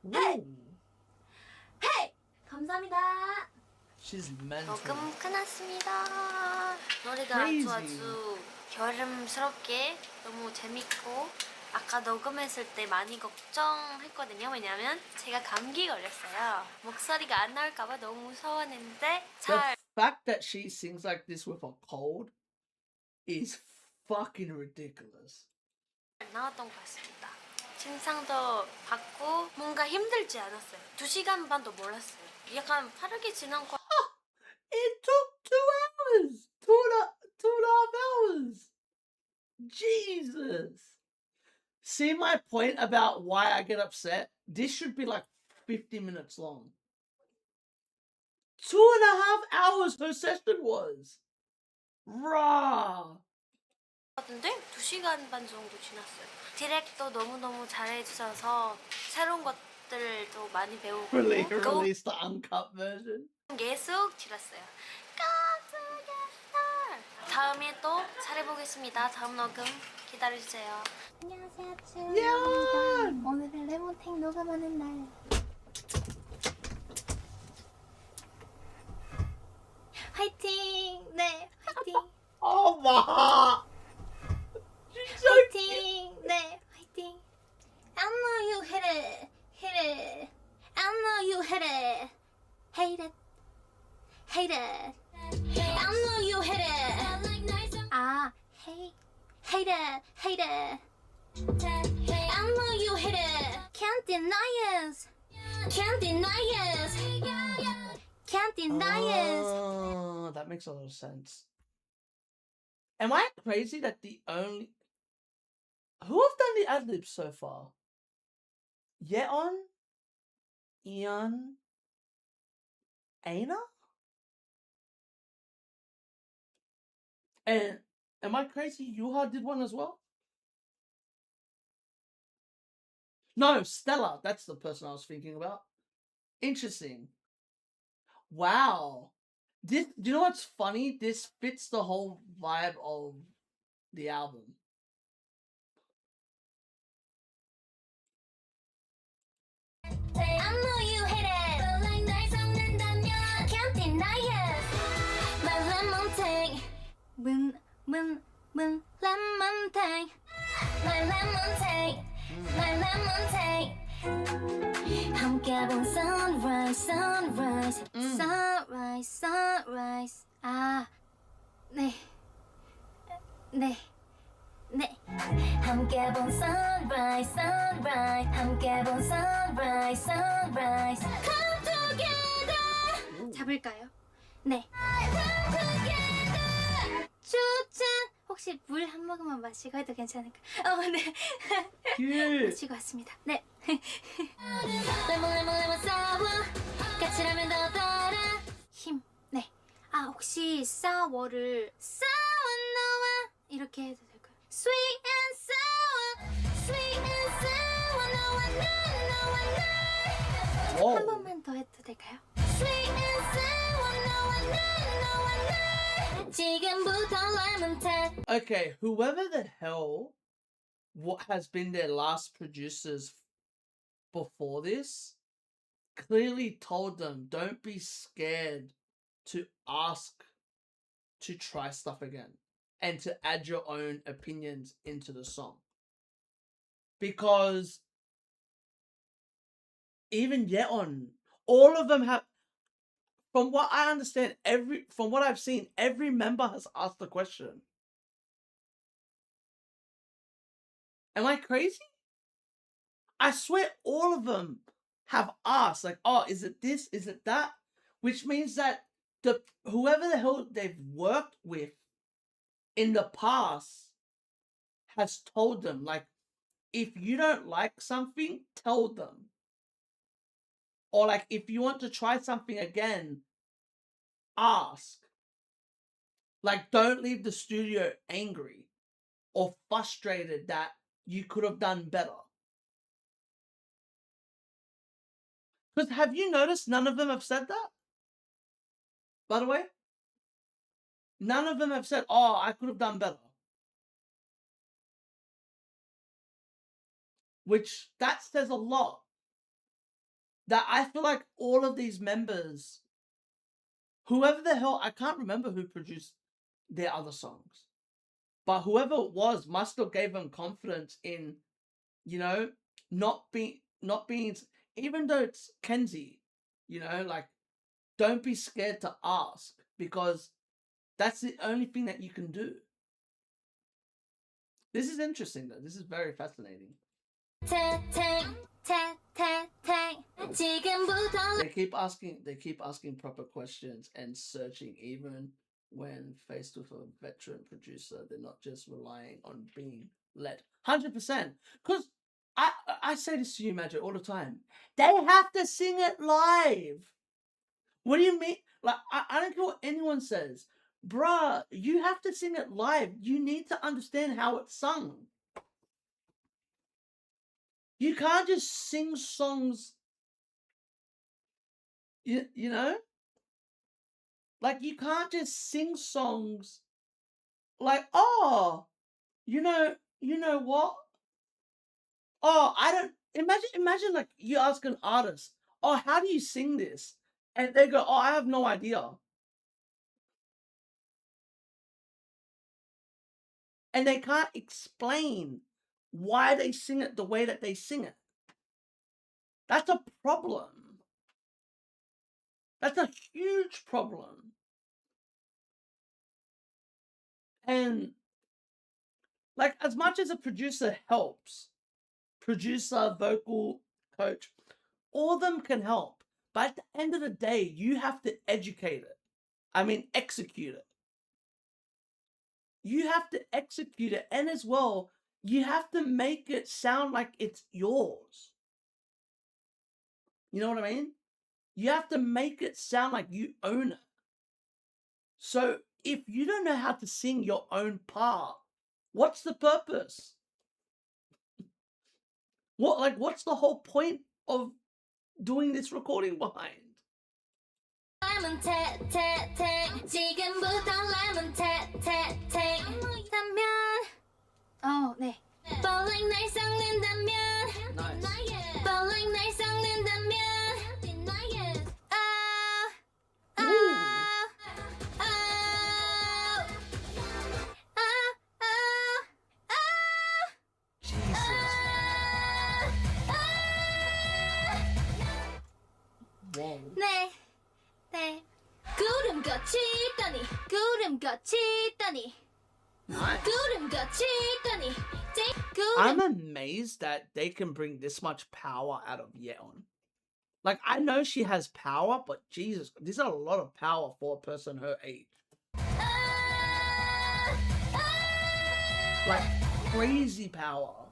Ooh. 헤이 감사합니다 She's mental. 녹음 끝났습니다. 노래가 Crazy. 아주 여름스럽게 너무 재밌고 아까 녹음했을 때 많이 걱정했거든요. 왜냐면 제가 감기 걸렸어요. 목소리가 안 나올까봐 너무 무서웠는데 The 잘 fact that she sings like this with a cold is fucking ridiculous. 나왔던 것 같습니다. 진상도 받고 뭔가 힘들지 않았어요. 2시간 반도 몰랐어요. 약간 빠르게 지난 거 It took 2 hours. 2.5 hours. Jesus. See my point about why I get upset? This should be like 50 minutes long. 2.5 hours her session was. Rah. 같은데 2시간 반 정도 지났어요. 디렉도 너무너무 잘해주셔서 새로운 것들도 많이 배우고 Release the uncut version. 계속 들었어요. 깜짝이야. 다음에 또 잘해보겠습니다. 다음 녹음 기다려주세요. 안녕하세요 Yeah. 오늘은 레몬탱 녹음하는 날 화이팅 네 화이팅 Oh my. She's so 화이팅 네 화이팅 I know you hit it I know you hit it hate it I know you hit it 아 hate it I know you hit it can't deny us can't deny us Oh, that makes a lot of sense. Am I crazy that the only who have done the ad libs so far? Yeon, Ian, Aina, and am I crazy? Yuha did one as well. No, Stella. That's the person I was thinking about. Interesting. Wow. This, do you know what's funny? This fits the whole vibe of the album. I know you hit it but like 날 속는다면 can't deny it my lemon tang lemon tang my lemon tang 함께 본 sunrise 아 네 함께 본 sunrise 함께 본 sunrise come together 잡을까요? 네 추천 혹시 물 한 모금만 마시고 해도 괜찮을까? 네 Cute. 마시고 왔습니다 네 레몬 사워 같이 라면 더 달아 힘 네 아 혹시 사워를 사워 너와 이렇게 해도 될까요? Sweet and sour 너와 나 Whoa. 한 번만 더 해도 될까요? Sweet and sour 너와 나 지금부터 lemon tang Okay, whoever the hell what has been their last producers before this clearly told them don't be scared to ask to try stuff again and to add your own opinions into the song. Because even Yeon, all of them have, from what I understand, from what I've seen, every member has asked the question. Am I crazy? I swear all of them have asked, like, oh, is it this? Is it that? Which means that whoever the hell they've worked with in the past has told them, like, if you don't like something, tell them. Or like, if you want to try something again, ask. Like, don't leave the studio angry or frustrated that you could have done better. Because have you noticed none of them have said that? By the way, none of them have said, oh, I could have done better. Which, that says a lot. That I feel like all of these members, whoever the hell, I can't remember who produced their other songs. But whoever it was must have gave them confidence in, you know, not being, even though it's Kenzie, you know, like, don't be scared to ask, because that's the only thing that you can do. This is interesting, though. This is very fascinating. They keep asking proper questions and searching, even when faced with a veteran producer. They're not just relying on being led. 100%. Because I say this to you, Magic, all the time. They have to sing it live. What do you mean? Like, I don't care what anyone says. Bruh, you have to sing it live. You need to understand how it's sung. You can't just sing songs, you know? Like, you can't just sing songs like, oh, you know what? Oh, I don't, imagine like you ask an artist, oh, how do you sing this? And they go, oh, I have no idea. And they can't explain why they sing it the way that they sing it. That's a problem. That's a huge problem. And like, as much as a producer helps, producer, vocal coach, all of them can help. But at the end of the day, you have to educate it. I mean, execute it. You have to execute it. And as well, you have to make it sound like it's yours. You know what I mean? You have to make it sound like you own it. So if you don't know how to sing your own part, what's the purpose? What's the whole point of doing this recording behind? 네. Whoa. 네. 구름같이 떠니 구름같이 떠니 Nice. 구름같이 떠니 I'm amazed that they can bring this much power out of Yeon. Like, I know she has power, but Jesus, this is a lot of power for a person her age. Like, crazy power.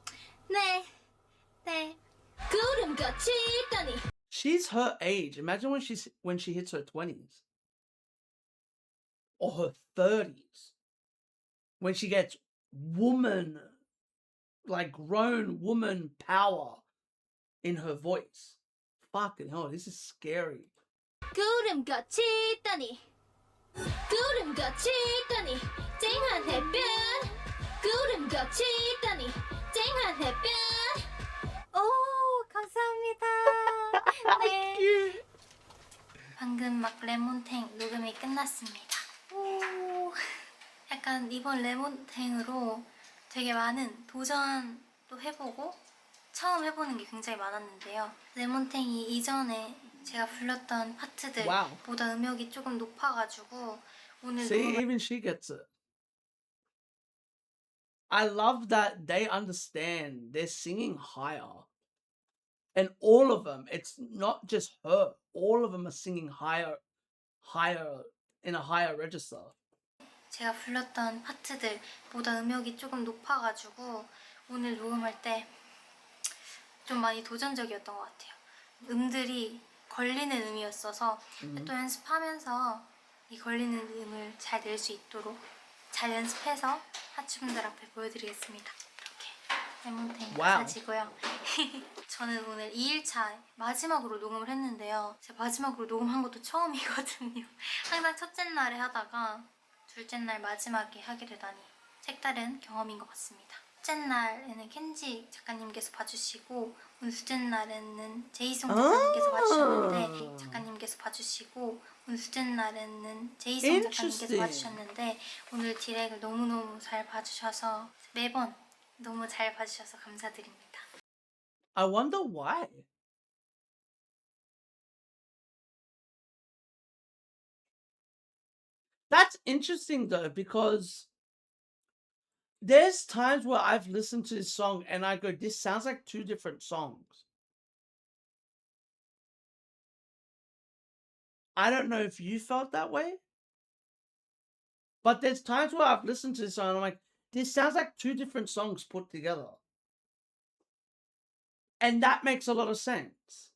네. 구름같이 떠니 She's her age. Imagine when she hits her 20s. Or her 30s. When she gets woman, like grown woman power in her voice. Fucking hell, this is scary. 구름같이 떠니 구름같이 떠니 쨍한 햇볕 구름같이 떠니 쨍한 햇볕 오 감사합니다. 네. 방금 막 레몬탱 녹음이 끝났습니다. 오, 약간 이번 레몬탱으로 되게 많은 도전도 해보고 처음 해보는 게 굉장히 많았는데요. 레몬탱이 이전에 제가 불렀던 파트들보다 음역이 조금 높아가지고 오늘 See, even she gets it. I love that they understand they're singing higher. And all of them, it's not just her. All of them are singing higher in a higher register. 제가 불렀던 파트들보다 음역이 조금 높아가지고 오늘 녹음할 때 좀 많이 도전적이었던 것 같아요. 음들이 걸리는 음이었어서 또 연습하면서 이 걸리는 음을 잘 낼 수 있도록 잘 연습해서 하츠분들 앞에 보여드리겠습니다. 이렇게 레몬탱 가지고요. 저는 오늘 2일차 마지막으로 녹음을 했는데요. 제가 마지막으로 녹음한 것도 처음이거든요. 항상 첫째 날에 하다가 둘째 날 마지막에 하게 되다니 색다른 경험인 것 같습니다. 첫째 날에는 켄지 작가님께서 봐주시고 오늘 둘째 날에는 제이송 작가님께서 봐주셨는데 오늘 둘째 날에는 제이송 작가님께서 봐주셨는데 오늘 디렉을 너무너무 잘 봐주셔서 매번 너무 잘 봐주셔서 감사드립니다. I wonder why. That's interesting though, because there's times where I've listened to this song and I go, this sounds like two different songs. I don't know if you felt that way, but there's times where I've listened to this song and I'm like, this sounds like two different songs put together. And that makes a lot of sense.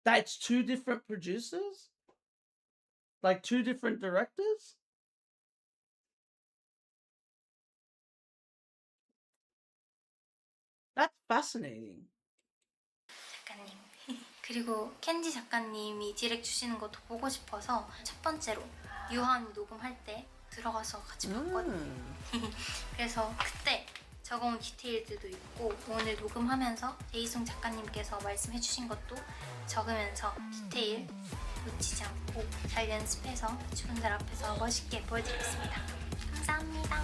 That it's two different producers? Like two different directors? That's fascinating. 작가님 그리고 켄지 작가님이 디렉 주시는 것도 보고 싶어서 첫 번째로 유한 녹음할 때 들어가서 같이 봤거든요. 그래서 그때 적어온 디테일들도 있고 오늘 녹음하면서 제이송 작가님께서 말씀해 주신 것도 적으면서 디테일 놓치지 않고 잘 연습해서 주분들 앞에서 멋있게 보여드리겠습니다. 감사합니다.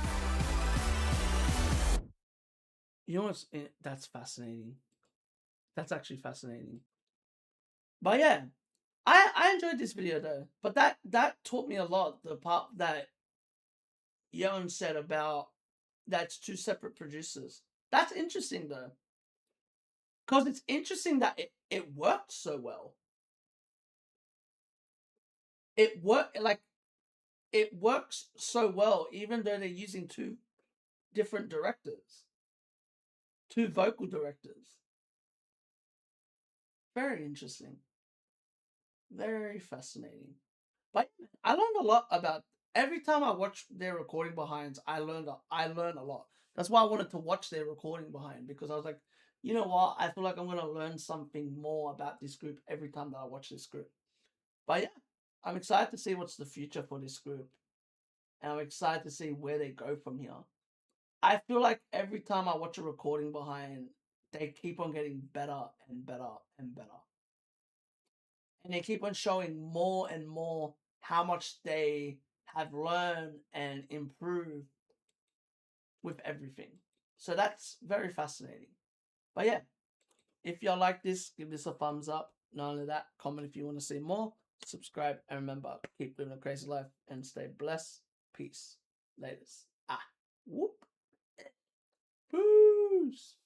You know what's that's fascinating. That's actually fascinating. But yeah, I enjoyed this video though. But that taught me a lot. The part that Yeon said about that's two separate producers. That's interesting though. Because it's interesting that it worked so well. It works so well even though they're using two different directors. Two vocal directors. Very interesting. Very fascinating. But I learned a lot about every time I watch their recording behinds, I learn a lot. That's why I wanted to watch their recording behind, because I was like, you know what? I feel like I'm gonna learn something more about this group every time that I watch this group. But yeah, I'm excited to see what's the future for this group. And I'm excited to see where they go from here. I feel like every time I watch a recording behind, they keep on getting better and better and better. And they keep on showing more and more how much they have learned and improved with everything. So that's very fascinating. But yeah, if y'all like this, give this a thumbs up. Not only that, comment if you want to see more. Subscribe. And remember, keep living a crazy life and stay blessed. Peace. Laters. Whoop. Peace.